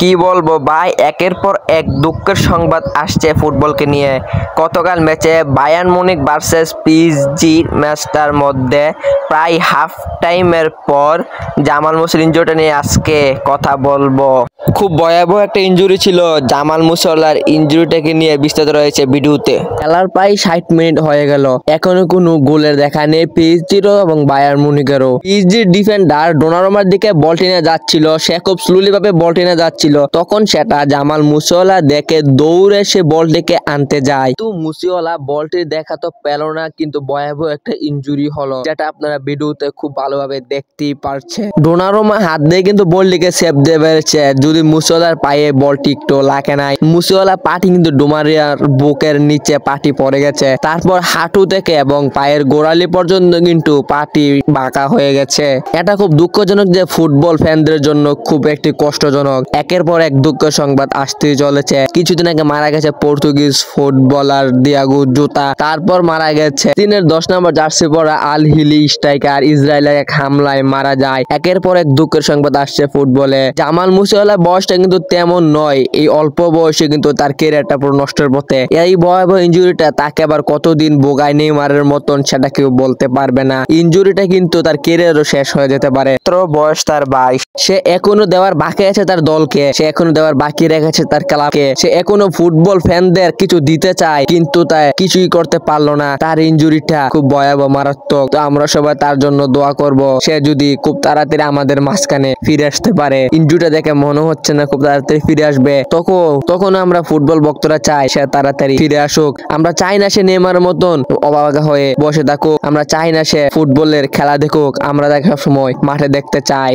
কি বলবো ভাই, একের পর এক দুঃখের সংবাদ আসছে ফুটবলকে নিয়ে। গতকাল ম্যাচে বায়ার্ন মুনিখ ভার্সেস পিএসজি ম্যাচটার মধ্যে প্রায় হাফ টাইমের পর জামাল মুসির ইনজুরিটা নিয়ে আজকে কথা বলবো। খুব ভয়াবহ একটা ইনজুরি ছিল জামাল মুসিয়ালার। ইনজুরিটাকে নিয়ে বিস্তারিত রয়েছে ভিডিওতে। খেলার প্রায় 60 মিনিট হয়ে গেল, এখনো কোনো গোলের দেখা নেই পিএসজিরও এবং বায়ার্ন মুনিখেরও। পিএসজির ডিফেন্ডার ডোনারুমার দিকে বল টেনে যাচ্ছিল, সে খুব স্লোলি ভাবে বল টেনে যাচ্ছিল, তখন সেটা জামাল মুসিয়ালা দেখে দৌড়ে সে বলটিকে আনতে যায়। কিন্তু মুসিয়ালা বলটি দেখা তো পেল না, কিন্তু ভয়াবহ একটা ইনজুরি হলো, যেটা আপনারা ভিডিওতে খুব ভালোভাবে দেখতেই পারছেন। ডোনারুমা হাত দিয়ে কিন্তু বলটিকে সেভ দিয়ে পেরেছে, যদি মুসিয়ালার পায়ে বলটি একটু লাগে নাই। মুসিয়ালা পাটি কিন্তু ডোমারিয়ার বুকের নিচে পাটি পড়ে গেছে, তারপর হাঁটু থেকে এবং পায়ের গোড়ালি পর্যন্ত কিন্তু পাটি বাঁকা হয়ে গেছে। এটা খুব দুঃখজনক যে ফুটবল ফ্যানদের জন্য খুব একটি কষ্টজনক। একের পর এক দুঃখের সংবাদ আসতেই চলেছে। কিছুদিন আগে মারা গেছে পর্তুগিজ ফুটবলার দিয়াগো জোতা, তারপর মারা গেছে চীনের 10 নম্বর জার্সি পরা আল হিলি স্ট্রাইকার, ইসরায়েলের এক হামলায় মারা যায়। একের পর এক দুঃখের সংবাদ আসছে ফুটবলে। জামাল মুসিয়ালার বয়সটা কিন্তু তেমন নয়, এই অল্প বয়সে কিন্তু তার ক্যারিয়ারটা পুরো নষ্টের পথে। এই ভয়াবহ ইনজুরিটা তাকে আবার কতদিন ভোগায় নেইমারের মতন সেটা কেউ বলতে পারবে না। ইনজুরিটা কিন্তু তার ক্যারিয়ারও শেষ হয়ে যেতে পারে। বয়স তার 22, সে এখনো দেওয়ার বাকি আছে তার দলকে, সে এখনো দেওয়ার বাকি রেখেছে তার ক্লাবকে, সে এখনো ফুটবল ফ্যানদের কিছু দিতে চায়, কিন্তু তাই কিছুই করতে পারলো না। তার ইনজুরিটা খুব ভয়াবহ, মারাত্মক। তো আমরা সবাই তার জন্য দোয়া করব, সে যদি খুব তাড়াতাড়ি আমাদের মাঝখানে ফিরে আসতে পারে। ইনজুরিটা দেখে মনে হচ্ছে না খুব তাড়াতাড়ি ফিরে আসবে। তখন আমরা ফুটবল ভক্তরা চাই সে তাড়াতাড়ি ফিরে আসুক। আমরা চাই না সে নেইমারের মতন অবাগা হয়ে বসে থাকুক, আমরা চাই না সে ফুটবলের খেলা দেখুক, আমরা তাকে সবসময় মাঠে দেখতে চাই।